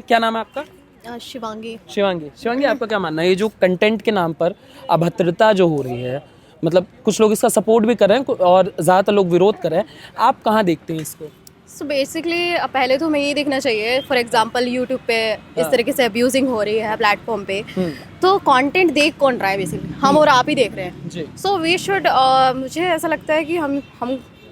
क्या नाम है आपका? शिवांगी। शिवांगी आपका क्या मानना है ये जो कंटेंट के नाम पर अभद्रता जो हो रही है, मतलब कुछ लोग इसका सपोर्ट भी कर रहे हैं और ज़्यादातर लोग विरोध कर रहे हैं, आप कहाँ देखते हैं इसको? सो बेसिकली पहले तो हमें ये देखना चाहिए, फॉर एग्जांपल यूट्यूब पे इस तरीके से अब्यूजिंग हो रही है प्लेटफॉर्म पे, तो कंटेंट देख कौन रहा है? बेसिकली हम और आप ही देख रहे हैं। सो वी शुड, मुझे ऐसा लगता है कि हम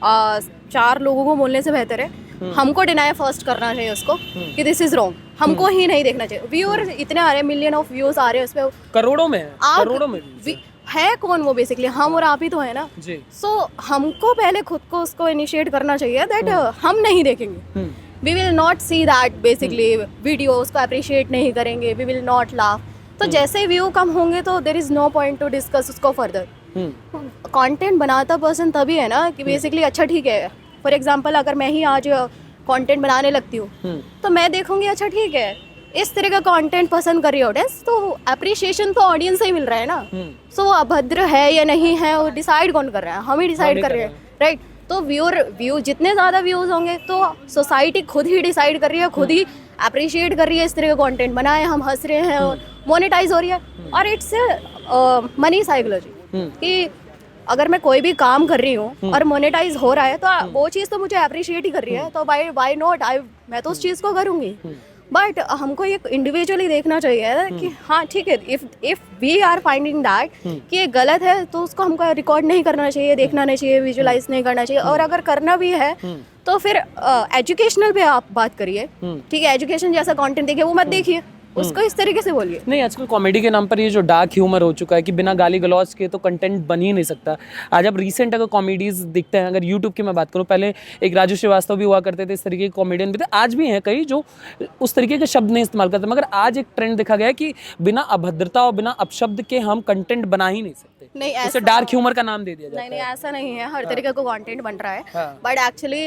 चार लोगों को बोलने से बेहतर है हमको डिनाई फर्स्ट करना चाहिए उसको कि दिस इज रॉन्ग। हमको ही नहीं देखना चाहिए। व्यूअर इतने आ रहे हैं, मिलियन ऑफ व्यूज आ रहे हैं उस पे, करोड़ों में है कौन वो? बेसिकली हम और आप ही तो है ना। सो हमको पहले खुद को उसको इनिशिएट करना चाहिए दैट हम नहीं देखेंगे, we will not see that basically video, उसको अप्रिशिएट नहीं करेंगे, वी विल नॉट लाफ। तो जैसे व्यू कम होंगे तो there is no point to discuss उसको फर्दर। कंटेंट बनाता पर्सन तभी है ना कि बेसिकली अच्छा ठीक है, फॉर एग्जांपल अगर मैं ही आज कंटेंट बनाने लगती हूँ तो मैं देखूंगी अच्छा ठीक है इस तरह का कंटेंट पसंद कर रही है ऑडियंस, तो अप्रिशिएशन तो ऑडियंस से ही मिल रहा है ना। सो वो अभद्र है या नहीं है वो डिसाइड कौन कर रहा है? हम ही डिसाइड कर रहे हैं, राइट? तो व्यू जितने ज़्यादा व्यूज़ होंगे तो सोसाइटी खुद ही डिसाइड कर रही है, खुद ही अप्रिशिएट कर रही है इस तरह का कंटेंट बनाए, हम हंस रहे हैं और मोनेटाइज हो रही है। और इट्स मनी साइकोलॉजी कि अगर मैं कोई भी काम कर रही हूँ और मोनेटाइज हो रहा है तो वो चीज़ तो मुझे अप्रिशिएट ही कर रही है, तो वाई नॉट, मैं तो उस चीज़ को करूँगी। बट हमको ये इंडिविजुअली देखना चाहिए कि हाँ ठीक है, if we are finding that कि ये गलत है तो उसको हमको रिकॉर्ड नहीं करना चाहिए, देखना नहीं चाहिए, विजुलाइज नहीं करना चाहिए। और अगर करना भी है तो फिर एजुकेशनल पे आप बात करिए, ठीक है? एजुकेशन जैसा कंटेंट देखिए, वो मत देखिए, उसको इस तरीके से बोलिए। नहीं, आजकल कॉमेडी के नाम पर ये जो डार्क ह्यूमर हो चुका है कि बिना गाली गलौज के तो कंटेंट बन ही नहीं सकता। आज अब रिसेंट अगर कॉमेडीज दिखते हैं, अगर यूट्यूब की मैं बात करूं, पहले एक राजू श्रीवास्तव भी हुआ करते थे, इस तरीके के कॉमेडियन भी थे, आज भी हैं कई जो उस तरीके के शब्द नहीं इस्तेमाल करते, मगर आज एक ट्रेंड देखा गया है कि बिना अभद्रता और बिना अपशब्द के हम कंटेंट बना ही नहीं सकते। नहीं, उसे डार्क ह्यूमर का नाम दे दिया जाता है। नहीं, ऐसा नहीं है, हर तरीके का कंटेंट बन रहा है। बट एक्चुअली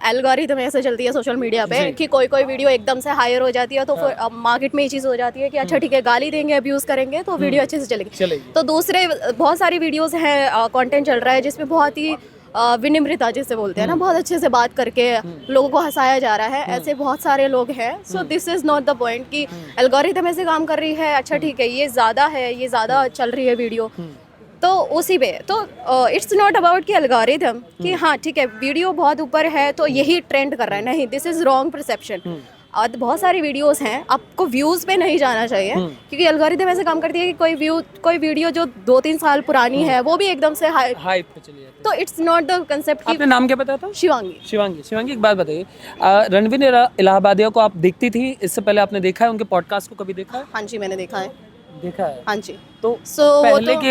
एल्गोरिथम ऐसे चलती है सोशल मीडिया पे कि कोई वीडियो एकदम से हायर हो जाती है तो फिर मार्केट में ये चीज़ हो जाती है कि अच्छा ठीक है गाली देंगे, अब्यूज करेंगे तो वीडियो अच्छे से चलेगी। तो दूसरे बहुत सारी वीडियोस हैं, कंटेंट चल रहा है जिसमें बहुत ही विनिम्रता जिसे बोलते हैं ना, बहुत अच्छे से बात करके लोगों को हंसाया जा रहा है। ऐसे बहुत सारे लोग हैं। So this is not the point कि एल्गोरिथम ऐसे काम कर रही है, अच्छा ठीक है ये ज़्यादा है, ये ज़्यादा चल रही है वीडियो, तो उसी पे तो इट्स नॉट अबाउट कि एल्गोरिथम कि हाँ ठीक है वीडियो बहुत वीडियो ऊपर है तो यही ट्रेंड कर रहा है। नहीं, दिस इज रॉन्ग परसेप्शन। और बहुत सारी वीडियोस हैं, आपको व्यूज़ पे नहीं जाना चाहिए क्योंकि एल्गोरिथम ऐसे काम करती है कि कोई वीडियो जो 2-3 साल पुरानी है वो भी एकदम से हाइप पे चली जाती है। तो इट्स नॉट द कंसेप्ट। आपने नाम क्या बताया था? शिवांगी, एक बात बताइए, रणवीर इलाहाबादिया को आप देखती थी, इससे पहले आपने देखा है उनके पॉडकास्ट को कभी देखा है? हाँ जी, मैंने देखा है। हाँ जी। तो पहले के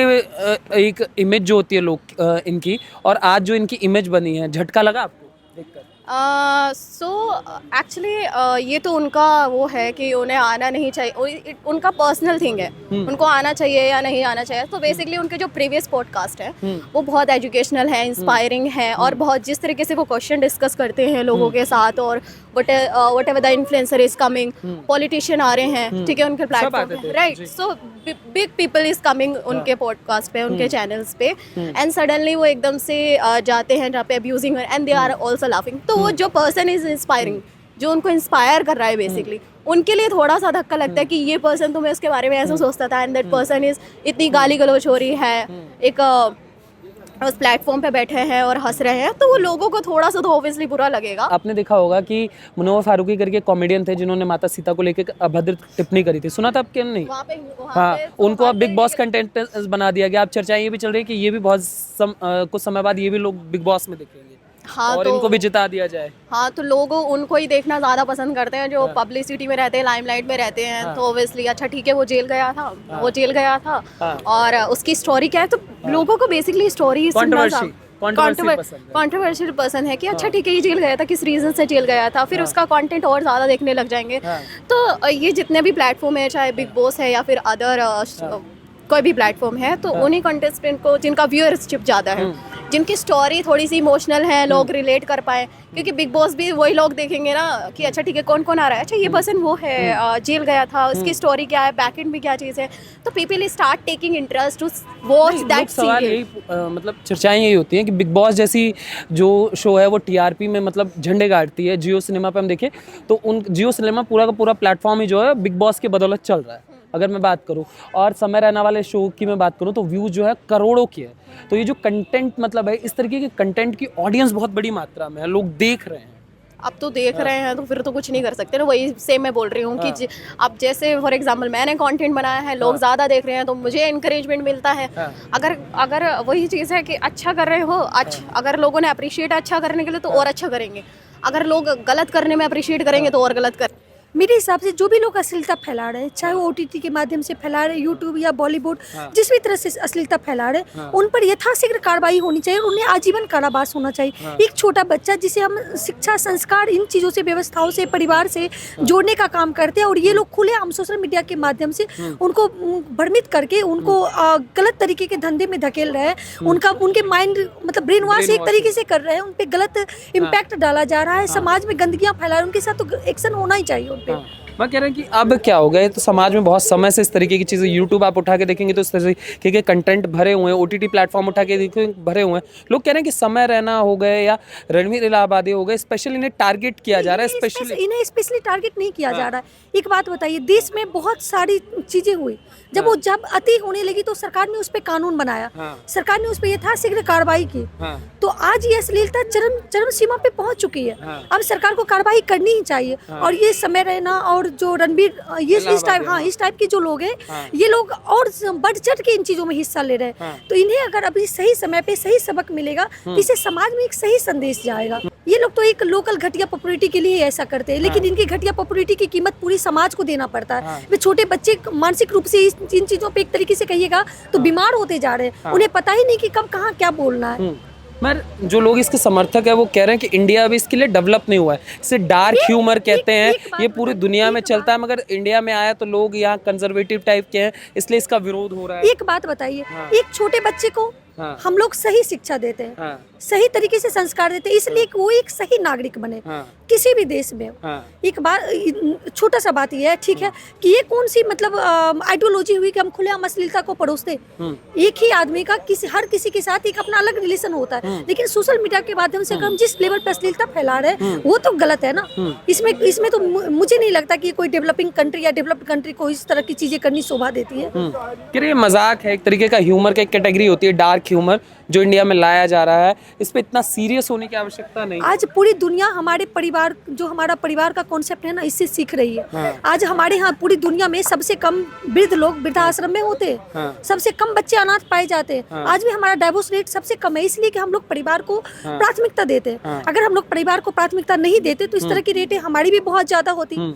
एक इमेज जो होती है लोग इनकी और आज जो इनकी इमेज बनी है, झटका लगा आपको देखकर? सो एक्चुअली ये तो उनका वो है कि उन्हें आना नहीं चाहिए, उनका पर्सनल थिंग है, उनको आना चाहिए या नहीं आना चाहिए। तो बेसिकली उनके जो प्रीवियस पॉडकास्ट है वो बहुत एजुकेशनल है, इंस्पायरिंग है और बहुत जिस तरीके से वो क्वेश्चन डिस्कस करते हैं लोगों के साथ, और whatever the influencer is coming, politician आ रहे हैं, ठीक है, उनके प्लेटफॉर्म पे, right? So big people is coming उनके पॉडकास्ट पे, उनके चैनल्स पे, एंड सडनली वो एकदम से जाते हैं जहाँ पे abusing and they are also laughing. तो वो जो पर्सन इज इंस्पायरिंग, जो उनको इंस्पायर कर रहा है बेसिकली, उनके लिए थोड़ा सा धक्का लगता है कि ये पर्सन तो मैं उसके बारे में ऐसा सोचता था एंड दैट पर्सन इज इतनी गाली गलौज हो रही है, एक उस प्लेटफॉर्म पे बैठे हैं और हंस रहे हैं, तो वो लोगों को थोड़ा सा तो ऑब्वियसली बुरा लगेगा। आपने देखा होगा कि मुनव्वर फारूकी करके कॉमेडियन थे जिन्होंने माता सीता को लेकर अभद्र टिप्पणी करी थी, सुना था आपके? नहीं, हाँ, उनको अब बिग बॉस कंटेंट बना दिया गया। अब चर्चाएं ये भी चल रही है कि ये भी बहुत कुछ समय बाद ये भी लोग बिग बॉस में दिखेंगे। हाँ, और तो इनको भी जिता दिया जाए। हाँ, तो लोग उनको ही देखना ज़्यादा पसंद करते हैं जो पब्लिसिटी में रहते हैं, लाइमलाइट में रहते हैं। तो ऑब्वियसली अच्छा ठीक है वो जेल गया था और उसकी स्टोरी क्या है, तो लोगों को बेसिकली स्टोरी कंट्रोवर्शियल पर्सन है कि अच्छा ठीक है ये जेल गया था, किस रीजन से जेल गया था, फिर उसका कंटेंट और ज़्यादा देखने लग जाएंगे। तो ये जितने भी प्लेटफॉर्म है, चाहे बिग बॉस है या फिर अदर कोई भी प्लेटफॉर्म है, तो उन्हीं कंटेस्टेंट को जिनका व्यूअरशिप ज़्यादा है जिनकी स्टोरी थोड़ी सी इमोशनल है, लोग रिलेट कर पाए, क्योंकि बिग बॉस भी वही लोग देखेंगे ना कि अच्छा ठीक है कौन कौन आ रहा है, अच्छा ये पर्सन वो है, जेल गया था, उसकी स्टोरी क्या है, बैक एंड में क्या चीज़ है, तो people start taking interest to watch that सवाल सीरियल। यही मतलब चर्चाएं यही होती हैं कि बिग बॉस जैसी जो शो है वो टीआरपी में मतलब झंडे गाड़ती है। जियो सिनेमा पे हम देखें तो उन जियो सिनेमा पूरा का पूरा प्लेटफॉर्म ही जो है बिग बॉस की बदौलत चल रहा है, अगर मैं बात करूं। और समय रैना वाले शो की मैं बात करूं तो व्यूज जो है करोड़ों की है। तो ये जो कंटेंट मतलब है, इस तरीके के कंटेंट की ऑडियंस बहुत बड़ी मात्रा में है, लोग देख रहे हैं। अब तो देख रहे हैं तो फिर तो कुछ नहीं कर सकते ना, वही सेम मैं बोल रही हूँ कि अब जैसे फॉर एग्जांपल मैंने कंटेंट बनाया है, लोग ज़्यादा देख रहे हैं तो मुझे इंकरेजमेंट मिलता है। अगर अगर वही चीज़ है कि अच्छा कर रहे हो, अगर लोगों ने अप्रिशिएट अच्छा करने के लिए तो और अच्छा करेंगे, अगर लोग गलत करने में अप्रिशिएट करेंगे तो और गलत कर। मेरे हिसाब से जो भी लोग अश्लीलता फैला रहे हैं, चाहे वो ओटीटी के माध्यम से फैला रहे हैं, यूट्यूब या बॉलीवुड, जिस भी तरह से अश्लीलता फैला रहे हैं, उन पर यथाशीघ्र कार्रवाई होनी चाहिए और उन्हें आजीवन कारावास होना चाहिए। एक छोटा बच्चा जिसे हम शिक्षा, संस्कार, इन चीज़ों से, व्यवस्थाओं से, परिवार से जोड़ने का काम करते हैं, और ये लोग खुलेआम सोशल मीडिया के माध्यम से उनको भ्रमित करके उनको गलत तरीके के धंधे में धकेल रहे हैं, उनके माइंड मतलब ब्रेन वॉश एक तरीके से कर रहे हैं, उन पर गलत इम्पैक्ट डाला जा रहा है, समाज में गंदगियाँ फैला रहे हैं, उनके साथ तो एक्शन होना ही चाहिए उन पर। मैं कह रहा हूँ कि अब क्या हो गया, तो समाज में बहुत समय से इस तरीके की चीज़ें, यूट्यूब आप उठा के देखेंगे तो इस तरीके के कंटेंट भरे हुए हैं, ओटीटी प्लेटफॉर्म उठा के देखेंगे भरे हुए हैं। लोग कह रहे हैं कि समय रैना हो गए या रणवीर इलाहाबादी हो गए, स्पेशली इन्हें टारगेट किया जा रहा है। इन्हें स्पेशली टारगेट नहीं किया जा रहा है। एक बात बताइए, देश में बहुत सारी चीजें हुई, जब अति होने लगी तो सरकार ने उस पर कानून बनाया, सरकार ने उस पर यथाशीघ्र कार्रवाई की, तो आज ये अश्लीलता चरम सीमा पे पहुंच चुकी है। अब सरकार को कार्रवाई करनी ही चाहिए। और ये समय रैना और जो रणवीर, ये इस टाइप के जो लोग हैं, ये लोग और बढ़ चढ़ के इन चीजों में हिस्सा ले रहे हैं, तो इन्हें अगर अभी सही समय पे सही सबक मिलेगा तो इससे समाज में एक सही संदेश जाएगा। ये लोग तो एक लोकल घटिया पॉपुलैरिटी के लिए ऐसा करते हैं, लेकिन इनकी घटिया पॉपुलैरिटी की कीमत पूरी समाज को देना पड़ता है। वे छोटे बच्चे मानसिक रूप से इन चीजों पे एक तरीके से कहिएगा तो बीमार होते जा रहे हैं, उन्हें पता ही नहीं कि कब कहाँ क्या बोलना है। मगर जो लोग इसके समर्थक है वो कह रहे हैं कि इंडिया अभी इसके लिए डेवलप नहीं हुआ है। इसे डार्क ह्यूमर कहते हैं, ये पूरी दुनिया में चलता है, मगर इंडिया में आया तो लोग यहाँ कंजर्वेटिव टाइप के हैं, इसलिए इसका विरोध हो रहा है। एक बात बताइए, एक छोटे बच्चे को हम लोग सही शिक्षा देते हैं, सही तरीके से संस्कार देते हैं, इसलिए कि वो एक सही नागरिक बने किसी भी देश में। एक बात, छोटा सा बात ये है, ठीक है, कि ये कौन सी मतलब आइडियोलॉजी हुई कि हम खुलेआम अश्लीलता को परोसते। एक ही आदमी का हर किसी के साथ एक अपना अलग रिलेशन होता है, लेकिन सोशल मीडिया के माध्यम से हम जिस लेवल पर अश्लीलता फैला रहे हैं वो तो गलत है ना। इसमें तो मुझे नहीं लगता कि कोई डेवलपिंग कंट्री या डेवलप्ड कंट्री को इस तरह की चीजें करनी शोभा देती है। ये मजाक है, एक तरीके का ह्यूमर का एक कैटेगरी होती है डार्क ह्यूमर, जो इंडिया में लाया जा रहा है। इस पे इतना सीरियस होने की आवश्यकता नहीं। आज पूरी दुनिया हमारे परिवार, जो हमारा परिवार का कॉन्सेप्ट है ना, इससे सीख रही है। आज हमारे यहाँ पूरी दुनिया में सबसे कम वृद्ध लोग वृद्धाश्रम में होते हैं, सबसे कम बच्चे अनाथ पाए जाते हैं। आज भी हमारा डाइवोर्स रेट सबसे कम है, इसलिए कि हम लोग परिवार को प्राथमिकता देते हैं। अगर हम लोग परिवार को प्राथमिकता नहीं देते तो इस तरह की रेटें हमारी भी बहुत ज्यादा होती।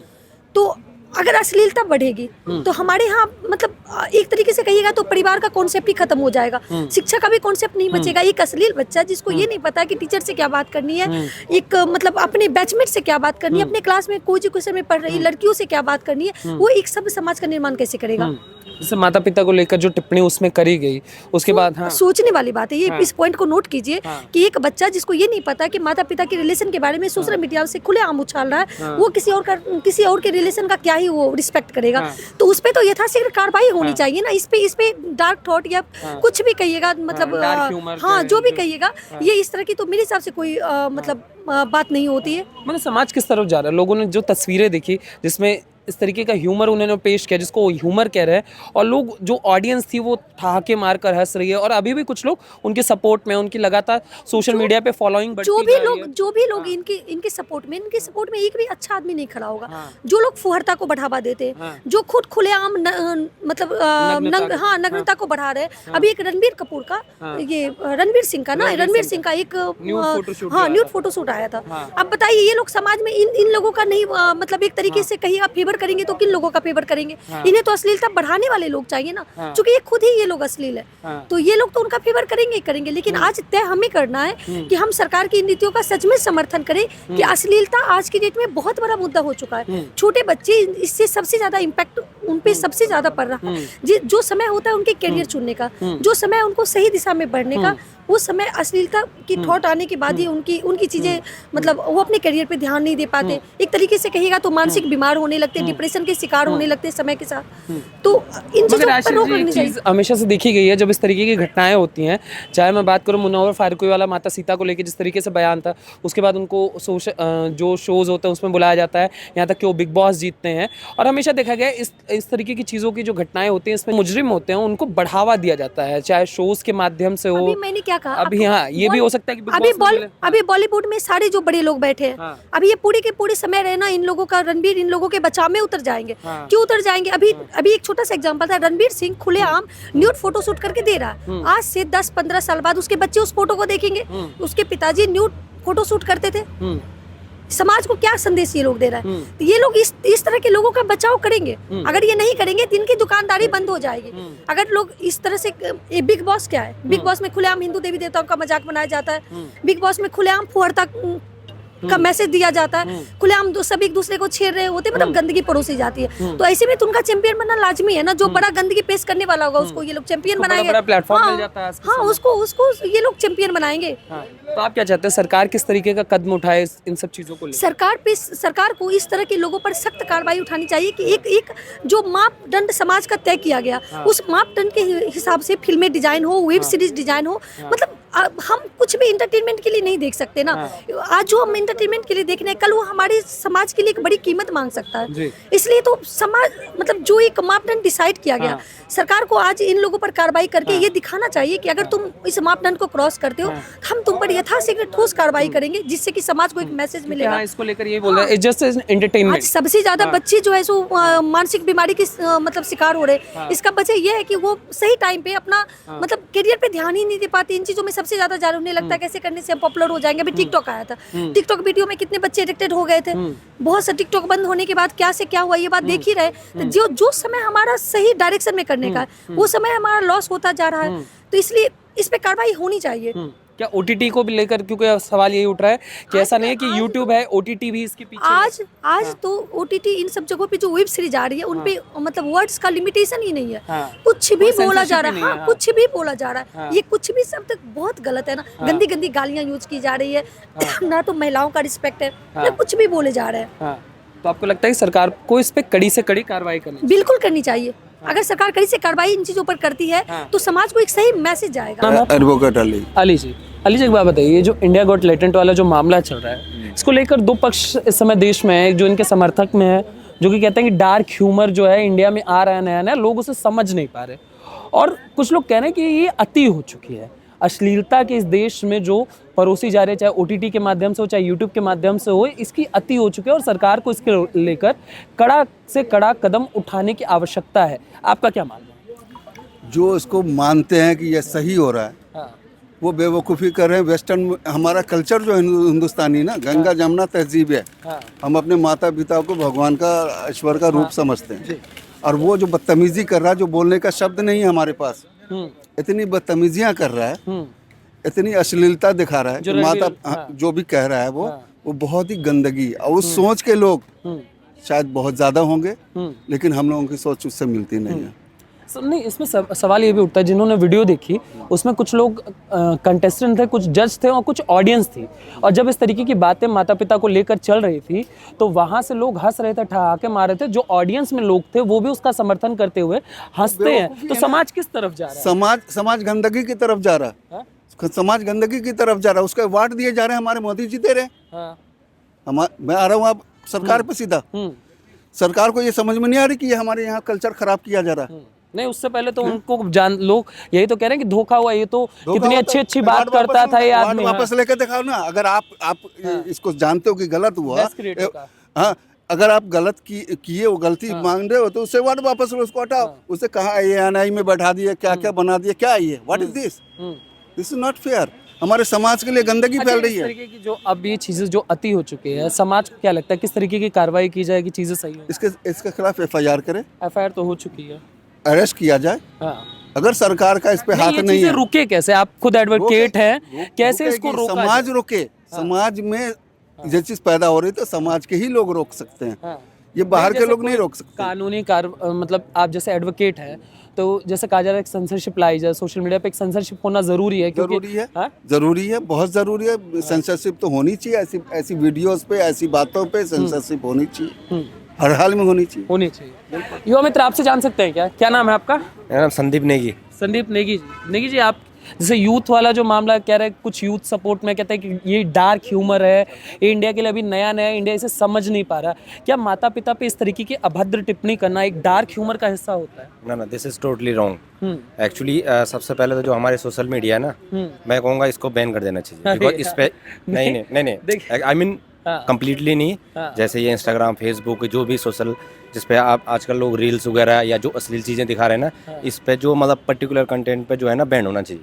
तो अगर अश्लीलता बढ़ेगी तो हमारे यहाँ मतलब एक तरीके से कहिएगा तो परिवार का कॉन्सेप्ट ही खत्म हो जाएगा, शिक्षा का भी कॉन्सेप्ट नहीं बचेगा। एक अश्लील बच्चा जिसको ये नहीं पता कि टीचर से क्या बात करनी है, एक मतलब अपने बैचमेट से क्या बात करनी है, अपने क्लास में कोई एजुकेशन में पढ़ रही लड़कियों से क्या बात करनी है, वो एक सभ्य समाज का निर्माण कैसे करेगा। जैसे माता पिता को लेकर जो टिप्पणी उसमें करी गई, उसके बाद सोचने वाली बात है ये। इस पॉइंट को नोट कीजिए कि एक बच्चा जिसको ये नहीं पता कि माता पिता के रिलेशन के बारे में सोशल मीडिया से खुलेआम उछाल रहा है, वो किसी और के रिलेशन का क्या ही वो रिस्पेक्ट करेगा। तो उस पे तो यथाशीघ्र कार्रवाई होनी चाहिए ना। इस पे डार्क थॉट या कुछ भी कहिएगा, मतलब हाँ जो भी कहिएगा, ये इस तरह की तो मेरे हिसाब से कोई मतलब बात नहीं होती है। मतलब समाज किस तरफ जा रहा है, लोगों ने जो तस्वीरें देखी जिसमें इस तरीके का ह्यूमर उन्होंने पेश किया, जिसको ह्यूमर कह रहे हैं, और लोग जो ऑडियंस थी वो ठहाके मारकर हंस रही है, और अभी भी कुछ लोग उनके सपोर्ट में, उनकी लगातार सोशल मीडिया पे फॉलोइंग बढ़ती जा रही है। जो भी लोग इनके सपोर्ट में एक भी अच्छा आदमी नहीं खड़ा होगा। जो लोग फुहरता को बढ़ावा देते हैं, जो खुद खुलेआम मतलब नग्नता को बढ़ा रहे हैं। अभी एक रणबीर कपूर का, ये रणवीर सिंह का एक न्यूड फोटोशूट आया था। अब बताइए ये लोग समाज में इन लोगों का नहीं मतलब एक तरीके से कहिएगा फेवर करेंगे तो किन लोगों का फेवर करेंगे। इन्हें तो अश्लीलता बढ़ाने वाले लोग चाहिए ना, क्योंकि ये खुद ही ये लोग अश्लील है, तो ये लोग तो उनका फेवर करेंगे। लेकिन आज तय हमें करना है कि हम सरकार की नीतियों का सच में समर्थन करें कि अश्लीलता आज की डेट में बहुत बड़ा मुद्दा हो चुका है। छोटे बच्चे, इससे सबसे ज्यादा इम्पैक्ट उन पे सबसे ज्यादा पड़ रहा है। जो समय होता है उनके करियर चुनने का, जो समय उनको सही दिशा में बढ़ने का, उस समय अश्लीलता की थॉट आने के बाद ही उनकी चीज़ें मतलब वो अपने करियर पे ध्यान नहीं दे पाते। एक तरीके से कहिएगा तो मानसिक बीमार होने लगते, डिप्रेशन के शिकार होने लगते समय के साथ। तो इन चीज़ों पर रोक लगनी चाहिए। हमेशा से देखी गई है जब इस तरीके की घटनाएं होती हैं, चाहे मैं बात करूं मुनव्वर फारूकी वाला माता सीता को लेकर जिस तरीके से बयान था, उसके बाद उनको जो शोज होते हैं उसमें बुलाया जाता है, यहाँ तक कि वो बिग बॉस जीतते हैं। और हमेशा देखा गया इस तरीके की चीज़ों की जो घटनाएं होती हैं इसमें मुजरिम होते हैं उनको बढ़ावा दिया जाता है, चाहे शोज के माध्यम से हो। अभी मैंने क्या कहा, अभी हाँ ये भी हो सकता है कि अभी बॉलीवुड में सारे जो बड़े लोग बैठे हैं, हाँ। अभी ये पूरे के पूरे समय रहना इन लोगों का, रणबीर इन लोगों के बचाव में उतर जाएंगे। हाँ। क्यों उतर जाएंगे? अभी एक छोटा सा एग्जांपल था, रणबीर सिंह खुलेआम न्यूड फोटो शूट करके दे रहा है। आज से 10-15 साल बाद उसके बच्चे उस फोटो को देखेंगे, उसके पिताजी न्यूड फोटो शूट करते थे। समाज को क्या संदेश ये लोग दे रहा है? तो ये लोग इस तरह के लोगों का बचाव करेंगे। अगर ये नहीं करेंगे तो इनकी दुकानदारी बंद हो जाएगी। अगर लोग इस तरह से, ये बिग बॉस क्या है? बिग बॉस में खुलेआम हिंदू देवी देवताओं का मजाक बनाया जाता है। बिग बॉस में खुलेआम फुहड़ता का मैसेज दिया जाता है, खुलेआम सब एक दूसरे को छेड़ रहे होते, मतलब गंदगी परोसी जाती है। तो ऐसे में तो उनका चैंपियन बनना लाजमी है ना। जो बड़ा गंदगी पेश करने वाला होगा उसको ये लोग चैंपियन बनाएंगे। हाँ, उसको ये लोग चैंपियन बनाएंगे। तो आप क्या चाहते हैं सरकार किस तरीके का कदम उठाए इन सब चीजों को लेकर? सरकार को इस तरह के लोगों पर सख्त कार्रवाई उठानी चाहिए कि एक जो मापदंड समाज का तय किया गया, उस मापदंड के हिसाब से फिल्में डिजाइन हो, वेब सीरीज डिजाइन हो। मतलब हम कुछ भी इंटरटेनमेंट के लिए नहीं देख सकते ना। आज जो हम इंटरटेनमेंट के लिए देख रहे हैं, कल वो हमारे समाज के लिए एक बड़ी कीमत मांग सकता है। इसलिए तो समाज मतलब जो एक मापदंड डिसाइड किया गया, सरकार को आज इन लोगों पर कार्रवाई करके ये दिखाना चाहिए कि अगर तुम इस मापदंड को क्रॉस करते हो, हम तुम पर यथाशीघ्र ठोस कार्रवाई करेंगे, जिससे कि समाज को एक मैसेज मिलेगा। इसको लेकर ये बोल रहे हैं जस्ट एंटरटेनमेंट। आज सबसे ज्यादा बच्चे जो है सो मानसिक बीमारी की मतलब शिकार हो रहे हैं। इसका वजह ये है कि वो सही टाइम पे अपना मतलब करियर पे ध्यान ही नहीं दे पाते। इन चीजों में सबसे ज्यादा जान उन्हें लगता है कैसे करने से हम पॉपुलर हो जाएंगे। अभी टिकटॉक आया था, टिकटॉक वीडियो में कितने बच्चे एडिक्टेड हो गए थे। बहुत से टिकटॉक बंद होने के बाद क्या से क्या हुआ ये बात देख ही रहे। तो जो समय हमारा सही डायरेक्शन में करने का, वो समय हमारा लॉस होता जा रहा है। तो इसलिए इस पे कार्रवाई होनी चाहिए। क्या ओटीटी को भी लेकर, क्योंकि सवाल यही उठ रहा है कि ऐसा नहीं है कि यूट्यूब है, ओटीटी भी इसके पीछे आज तो ओटीटी इन सब जगहों पे जो वेब सीरीज आ रही है उन पे मतलब वर्ड्स का लिमिटेशन ही नहीं है। कुछ भी बोला जा रहा है। हाँ, कुछ भी बोला जा रहा है। ये कुछ भी शब्द बहुत गलत है ना। गंदी गंदी गालियां यूज की जा रही है ना, तो महिलाओं का रिस्पेक्ट है ना, कुछ भी बोले जा रहे हैं। तो आपको लगता है कि सरकार को इस पे कड़ी से कड़ी कार्रवाई करनी बिल्कुल करनी चाहिए। अगर सरकार कड़ी से कार्रवाई इन चीजों पर करती है तो समाज को एक सही मैसेज जाएगा। एडवोकेट अली जी एक बात बताइए, ये जो इंडिया गॉट टैलेंट वाला जो मामला चल रहा है, इसको लेकर दो पक्ष इस समय देश में है। जो इनके समर्थक में है, जो कि कहते हैं कि डार्क ह्यूमर जो है इंडिया में आ रहा है नया नया, लोग उसे समझ नहीं पा रहे। और कुछ लोग कह रहे हैं कि ये अति हो चुकी है, अश्लीलता के इस देश में जो परोसी जा रही है, चाहे ओटीटी के माध्यम से हो, चाहे यूट्यूब के माध्यम से हो, इसकी अति हो चुकी है और सरकार को इसके लेकर कड़ा से कड़ा कदम उठाने की आवश्यकता है। आपका क्या मानना है? जो इसको मानते हैं कि यह सही हो रहा है, वो बेवकूफ़ी कर रहे हैं। वेस्टर्न हमारा कल्चर जो है हिंदुस्तानी ना, गंगा जमुना तहजीब है। हम अपने माता पिता को भगवान का, ईश्वर का रूप समझते हैं। और वो जो बदतमीजी कर रहा है, जो बोलने का शब्द नहीं है हमारे पास, इतनी बदतमीजियाँ कर रहा है, इतनी अश्लीलता दिखा रहा है कि माता जो भी कह रहा है वो बहुत ही गंदगी। और उस सोच के लोग शायद बहुत ज़्यादा होंगे, लेकिन हम लोगों की सोच उससे मिलती नहीं है। नहीं, इसमें सवाल ये भी उठता है, जिन्होंने वीडियो देखी उसमें कुछ लोग कंटेस्टेंट थे, कुछ जज थे और कुछ ऑडियंस थी। और जब इस तरीके की बातें माता पिता को लेकर चल रही थी तो वहाँ से लोग हंस रहे थे, ठहाके मार रहे थे। जो ऑडियंस में लोग थे वो भी उसका समर्थन करते हुए हंसते हैं। तो समाज किस तरफ जा रहा है? समाज गंदगी की तरफ जा रहा है। समाज गंदगी की तरफ जा रहा है। उसके अवार्ड दिए जा रहे हैं, हमारे मोदी जी दे रहे हैं। मैं आ रहा हूँ आप सरकार पे सीधा। सरकार को ये समझ में नहीं आ रही कि ये हमारे यहाँ कल्चर खराब किया जा रहा है। नहीं, उससे पहले तो उनको लोग यही तो कह रहे हैं कि धोखा हुआ। ये तो कितनी अच्छी बात करता था ये आदमी। वापस लेकर दिखाओ ना। अगर आप इसको जानते हो कि गलत हुआ, हाँ, अगर आप गलत किए, वो गलती मांग रहे हो तो उससे वाट वापस लो, उसको हटाओ। उससे कहा ANI में बैठा दिया, क्या क्या बना दिया, क्या ये what is this? This is not fair. हमारे समाज के लिए गंदगी फैल रही है। इस तरीके की जो अब ये चीजें जो अति हो चुकी है, समाज को क्या लगता है किस तरीके की कार्रवाई की जाए कि चीजें सही हो? इसके खिलाफ FIR करें। FIR तो हो चुकी है, अरेस्ट किया जाए। अगर सरकार का इस पे हाथ नहीं है, रुके कैसे? आप खुद एडवोकेट हैं, कैसे इसको रोका? समाज रोके। समाज में जो चीज पैदा हो रही है तो समाज के ही लोग रोक सकते हैं। ये बाहर के जैसे लोग नहीं कोई रोक सकते। कानूनी मतलब आप जैसे एडवोकेट है तो जैसे कहा जा रहा है कि सेंसरशिप लाई जाए, सोशल मीडिया पे एक सेंसरशिप होना जरूरी है क्योंकि जरूरी है, हाँ? जरूरी है, बहुत जरूरी है। सेंसरशिप तो होनी चाहिए, ऐसी ऐसी वीडियोस पे, ऐसी बातों पे सेंसरशिप होनी चाहिए, हर हाल में होनी चाहिए। होनी चाहिए। युवा मित्र आपसे जान सकते हैं क्या, क्या नाम है आपका? मेरा नाम संदीप नेगी। संदीप नेगी जी। नेगी जी, आप जैसे यूथ वाला जो मामला कह रहे हैं, कुछ यूथ सपोर्ट में कहते हैं कि ये डार्क ह्यूमर है, ये इंडिया के लिए अभी नया नया, इंडिया इसे समझ नहीं पा रहा। क्या माता पिता पे इस तरीके की अभद्र टिप्पणी करना एक डार्क ह्यूमर का हिस्सा होता है? ना, this is totally wrong. Actually सबसे पहले तो जो हमारे सोशल मीडिया है ना, मैं कहूँगा इसको बैन कर देना चाहिए। बिकॉज इस पे नहीं आई मीन कंप्लीटली नहीं। जैसे ये इंस्टाग्राम, फेसबुक, जो भी सोशल जिस पे आप आजकल लोग रील्स वगैरह या जो अश्लील चीज़ें दिखा रहे हैं ना, इस पे जो मतलब पर्टिकुलर कंटेंट पे जो है ना बैन होना चाहिए।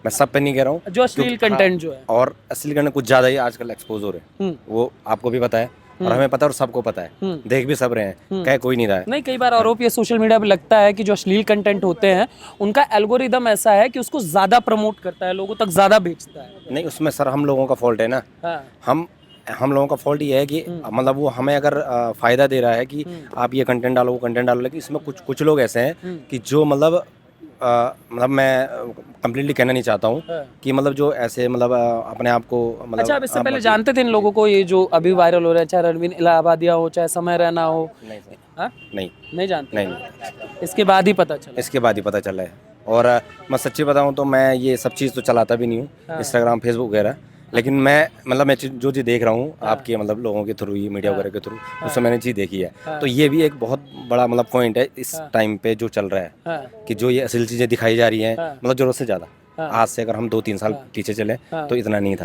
मैं सब पे नहीं कह रहा हूँ, जो अश्लील कंटेंट जो है, और अश्लील कंटेंट कुछ ज़्यादा ही आजकल एक्सपोज हो रहे हैं, वो आपको भी पता है और हमें पता है और सबको पता है, देख भी सब रहे हैं, कह कोई नहीं रहा है। नहीं, कई बार आरोप ये सोशल मीडिया पे लगता है कि जो अश्लील कंटेंट होते हैं उनका एल्गोरिदम ऐसा है कि उसको ज्यादा प्रमोट करता है, लोगों तक ज्यादा भेजता है। नहीं, उसमें सर हम लोगों का फॉल्ट है ना। हम लोगों का फॉल्ट ये है कि मतलब वो हमें अगर फ़ायदा दे रहा है कि आप ये कंटेंट डालो, वो कंटेंट डालो, लेकिन इसमें कुछ लोग ऐसे हैं कि जो मतलब मैं कंप्लीटली कहना नहीं चाहता हूँ कि मतलब जो ऐसे मतलब अपने आप को मतलब। अच्छा, आप इससे पहले जानते थे इन लोगों को, ये जो अभी वायरल हो रहा है, चाहे रणवीर इलाहाबादिया हो, चाहे समय रैना हो? नहीं सर, हाँ? नहीं जानते? नहीं, इसके बाद ही पता चला? इसके बाद ही पता चला है। और मैं सच्ची बताऊँ तो मैं ये सब चीज़ तो चलाता भी नहीं हूँ, इंस्टाग्राम, फेसबुक वगैरह, लेकिन मैं मतलब मैं जो चीज़ देख रहा हूँ आपके मतलब लोगों के थ्रू, ये मीडिया वगैरह के थ्रू, उससे मैंने चीज़ देखी है। तो ये भी एक बहुत बड़ा मतलब पॉइंट है इस टाइम पे जो चल रहा है, कि जो ये अश्लील चीज़ें दिखाई जा रही हैं, मतलब ज़रूरत से ज़्यादा। आज से अगर हम 2-3 साल पीछे चले तो इतना नहीं था।